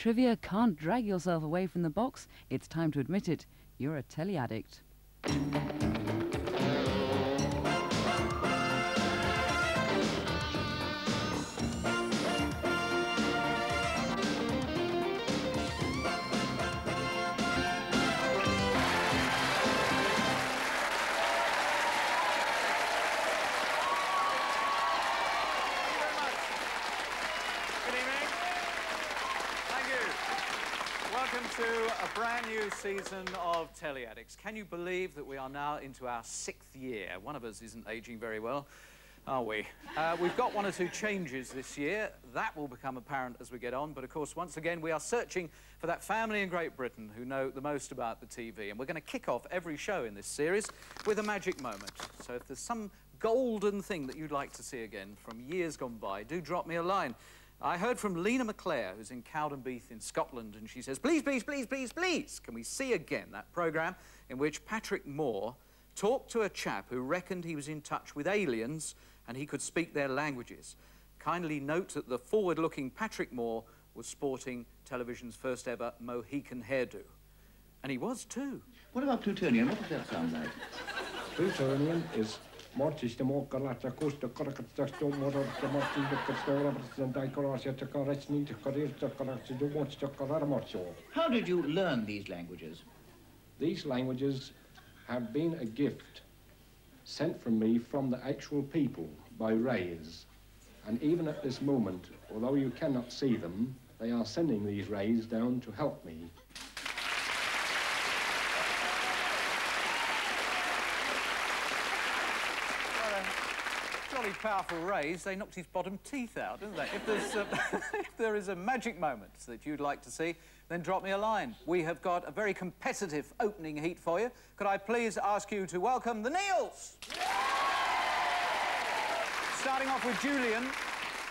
trivia can't drag yourself away from the box, it's time to admit it. You're a telly addict. Welcome to a brand new season of Telly Addicts. Can you believe that we are now into our 6th year? One of us isn't aging very well, are we? We've got 1 or 2 changes this year. That will become apparent as we get on. But, of course, once again, we are searching for that family in Great Britain who know the most about the TV. And we're going to kick off every show in this series with a magic moment. So if there's some golden thing that you'd like to see again from years gone by, do drop me a line. I heard from Lena McClare, who's in Cowdenbeath in Scotland, and she says, please, please, please, please, please, can we see again that programme in which Patrick Moore talked to a chap who reckoned he was in touch with aliens and he could speak their languages. Kindly note that the forward-looking Patrick Moore was sporting television's first ever Mohican hairdo. And he was too. What about plutonium? What does that sound like? Plutonium is mortis democrata costa correctasto morta mortis de How did you learn these languages? These languages have been a gift sent from me from the actual people by rays. And even at this moment, although you cannot see them, they are sending these rays down to help me. Powerful rays, they knocked his bottom teeth out, didn't they? If there is a magic moment that you'd like to see, then drop me a line. We have got a very competitive opening heat for you. Could I please ask you to welcome the Neals? Starting off with Julian.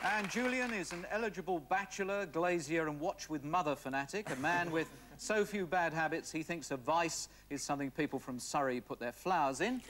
And Julian is an eligible bachelor, glazier and watch with mother fanatic, a man with so few bad habits he thinks a vice is something people from Surrey put their flowers in.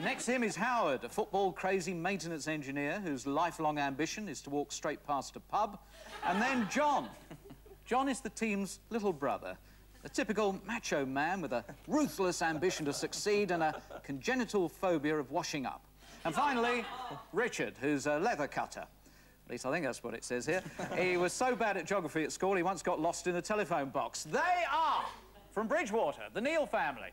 Next to him is Howard, a football-crazy maintenance engineer whose lifelong ambition is to walk straight past a pub. And then John. John is the team's little brother, a typical macho man with a ruthless ambition to succeed and a congenital phobia of washing up. And finally, Richard, who's a leather cutter. At least I think that's what it says here. He was so bad at geography at school, he once got lost in a telephone box. They are, from Bridgewater, the Neal family.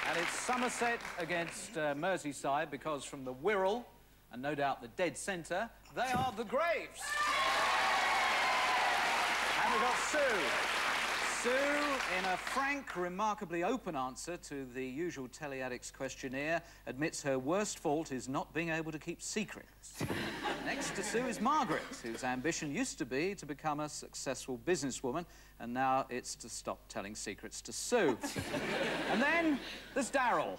And it's Somerset against Merseyside, because from the Wirral, and no doubt the dead centre, they are the Graves. And we've got Sue. Sue, in a frank, remarkably open answer to the usual Telly Addicts questionnaire, admits her worst fault is not being able to keep secrets. Next to Sue is Margaret, whose ambition used to be to become a successful businesswoman, and now it's to stop telling secrets to Sue. And then there's Daryl.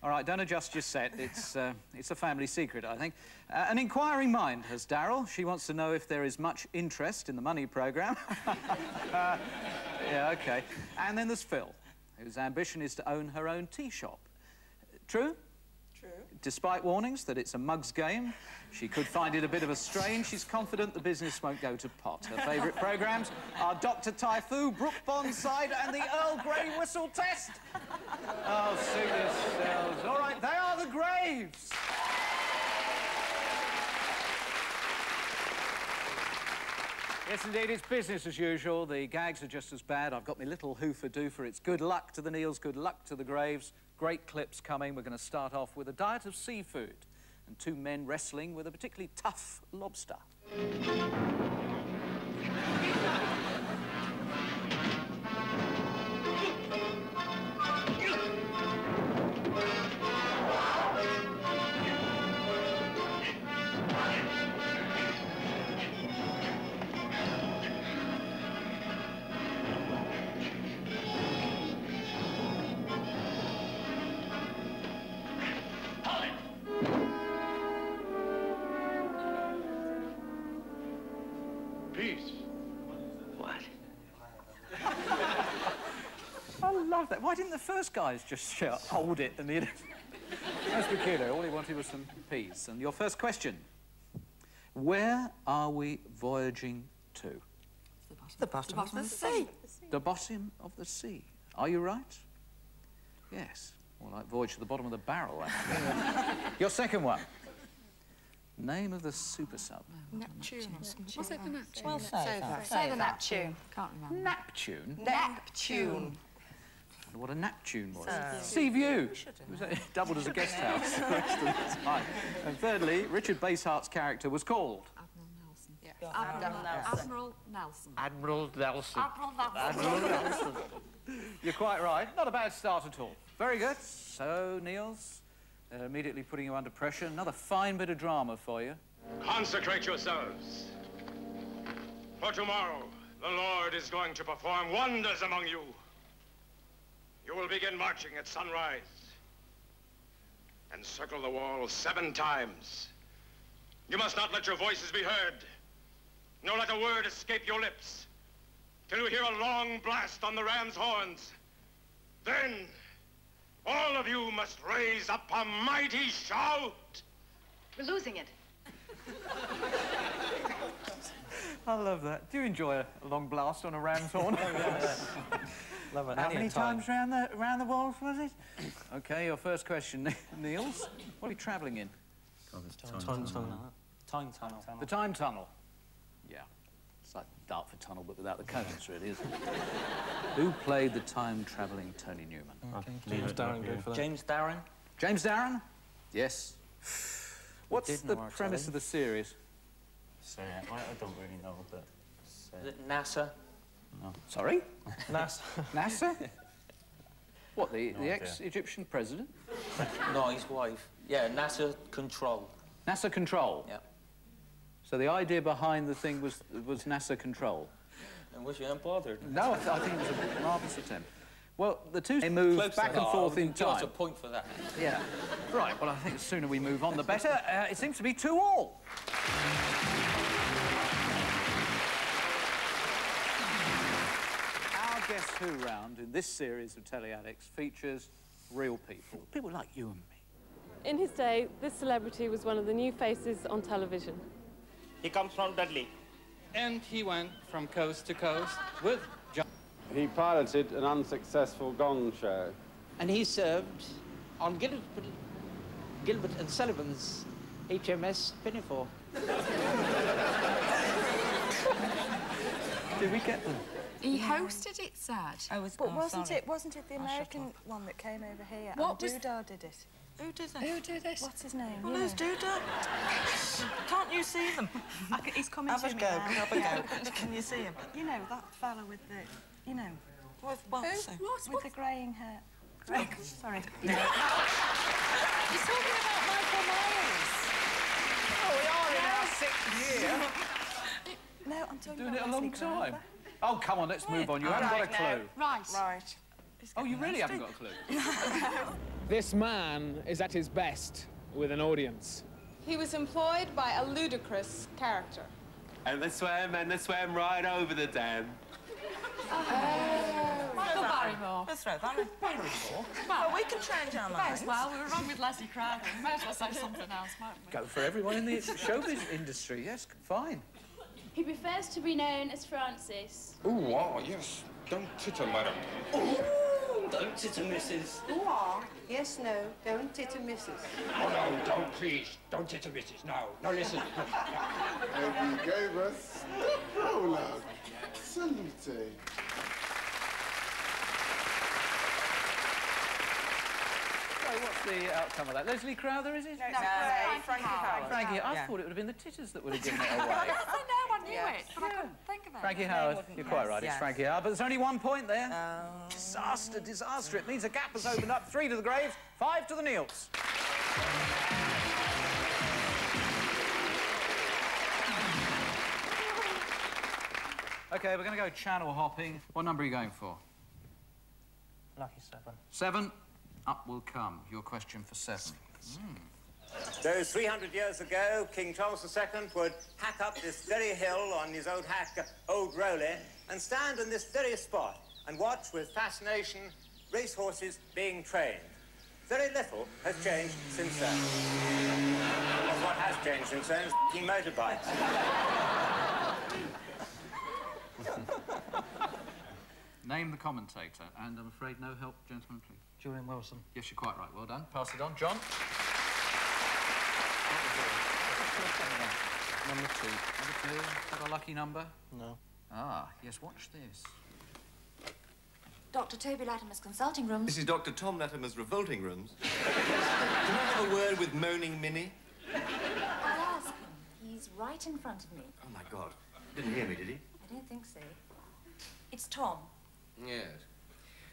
All right, don't adjust your set. It's a family secret, I think. An inquiring mind has Daryl. She wants to know if there is much interest in the money programme. Yeah, OK. And then there's Phil, whose ambition is to own her own tea shop. True? True. Despite warnings that it's a mug's game, she could find it a bit of a strain, she's confident the business won't go to pot. Her favourite programmes are Dr. Typhoo, Brook Bonside and the Earl Grey Whistle Test. Oh, suit yourselves. All right, they are the Graves. Yes, indeed, it's business as usual. The gags are just as bad. I've got my little hoofer-doofer. It's good luck to the Neals, good luck to the Graves. Great clips coming. We're going to start off with a diet of seafood and 2 men wrestling with a particularly tough lobster. Peace. What? I love that. Why didn't the first guys just shout, hold it, and the... That's peculiar. All he wanted was some peace. And your first question? Where are we voyaging to? The bottom of the sea. The bottom of the sea. Are you right? Yes. More like voyage to the bottom of the barrel, actually. Your second one. Name of the super sub. Neptune or something. Was it the Neptune? Well, Say the Neptune. Can't remember. Neptune? Neptune. I wonder what a Neptune was. Sea View. It doubled as a guest house the rest of the time. And thirdly, Richard Basehart's character was called? Admiral Nelson. Admiral Nelson. Admiral Nelson. You're quite right. Not a bad start at all. Very good. So, Niels, immediately putting you under pressure. Another fine bit of drama for you. Consecrate yourselves. For tomorrow, the Lord is going to perform wonders among you. You will begin marching at sunrise. Encircle the wall 7 times. You must not let your voices be heard. Nor let a word escape your lips. Till you hear a long blast on the ram's horns. Then, all of you must raise up a mighty shout. We're losing it. I love that. Do you enjoy a long blast on a ram's horn? Love it. How many times round the walls was it? OK, your first question, Niels. What are we travelling in? Time tunnel. The time tunnel. Yeah. It's like Dartford Tunnel, but without the cones, really, isn't it? Who played the time-travelling Tony Newman? James Darren, good for that. James Darren? James Darren? Yes. What's the premise of the series? Sorry, I don't really know, but... Is it NASA? No. Sorry? NASA. NASA? What, the ex-Egyptian president? No, his wife. Yeah, NASA Control. NASA Control? Yeah. So the idea behind the thing was NASA Control? I wish you hadn't bothered. No, I think it was a marvellous attempt. Well, the two they move back and forth in time. Got a point for that. Yeah. Right, well, I think the sooner we move on, the better. It seems to be 2-2. Our Guess Who round in this series of Telly Addicts features real people. People like you and me. In his day, this celebrity was one of the new faces on television. He comes from Dudley. And he went from coast to coast with John. He piloted an unsuccessful gong show. And he served on Gilbert and Sullivan's HMS Pinafore. Did we get them? He hosted it, Sad. But wasn't it the American one that came over here? What and was... Doodah did it. Who did it? What's his name? Well, who's Doodah? Can't you see them? He's coming to me now. Have a go. Can you see him? You know, that fella with the, you know. With what? With the greying hair. Sorry. He's talking about Michael Myers. Oh, we are in our 6th year. No, I'm talking Doing about it a long time. Oh, come on, let's move on. You haven't got a clue. Right. Oh, you really haven't got a clue? This man is at his best with an audience. He was employed by a ludicrous character. And they swam right over the dam. Michael Barrymore. Let's throw that in. Barrymore? Well, we can change our minds. Well, we were wrong with Leslie Crowder. We may as well say something else, mightn't we? Go for everyone in the showbiz industry. Yes, fine. He prefers to be known as Francis. Ooh, wow, yes. Don't titter, madam. Ooh, don't titter, missus. Ooh, yes, no, don't titter, missus. Oh, no, don't, please. Don't titter, missus. No, no, listen. And he gave us the prologue. Salute. So what's the outcome of that? Leslie Crowther, is it? No, Frankie Howard. Frankie, I thought it would have been the titters that would have given it away. I know, I knew it, but I couldn't think of it. Frankie Howard, you're quite right, it's Frankie Howard, but there's only 1 point there. Oh. Disaster, disaster. It means a gap has opened up. 3 to the Graves, 5 to the Neals. OK, we're going to go channel hopping. What number are you going for? Lucky 7. 7. Up will come. Your question for 7. Those 300 years ago, King Charles II would hack up this very hill on his old hack, Old Rowley, and stand on this very spot and watch with fascination racehorses being trained. very little has changed since then. Well, what has changed since then is f***ing motorbikes. Name the commentator, and I'm afraid no help, gentlemen, please. Julian Wilson. Yes, you're quite right. Well done. Pass it on. John? Number 2. Number 2. Is that a lucky number? No. Ah, yes, watch this. Dr. Toby Latimer's consulting rooms. This is Dr. Tom Latimer's revolting rooms. Can I have a word with Moaning Minnie? I'll ask him. He's right in front of me. Oh, my God. Didn't hear me, did he? I don't think so. It's Tom. Yes.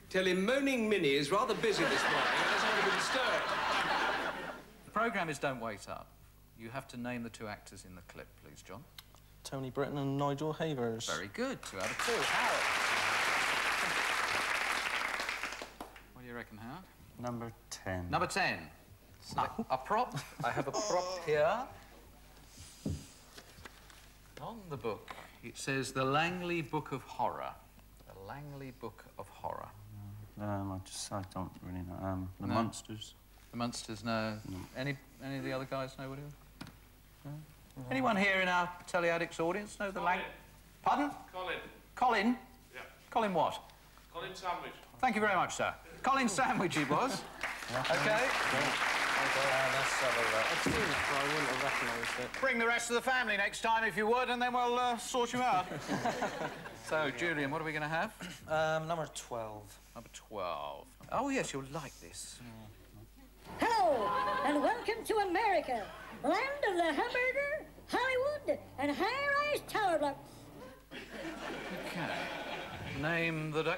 Tell him Moaning Minnie is rather busy this morning and has only been stirred. The programme is Don't Wait Up. You have to name the 2 actors in the clip, please, John. Tony Britton and Nigel Havers. Very good. 2 out of 2. Howard. What do you reckon, Howard? Number 10. Number 10. A prop. I have a prop here. On the book, it says The Langley Book of Horror. The Langley Book of Horror. I don't really know. The Monsters. The Monsters, no. Any of the other guys know what it is? No? Anyone here in our telly addicts audience know the Lang... Pardon? Colin. Colin? Yeah. Colin what? Colin Sandwich. Thank you very much, sir. Colin Sandwich it was. OK. Let's have a look. I've seen it, but I wouldn't have recognised it. Bring the rest of the family next time, if you would, and then we'll sort you out. So, Julian, what are we going to have? Number 12. Number 12. Oh, yes, you'll like this. Hello, and welcome to America, land of the hamburger, Hollywood, and high-rise tower blocks. OK. Name the...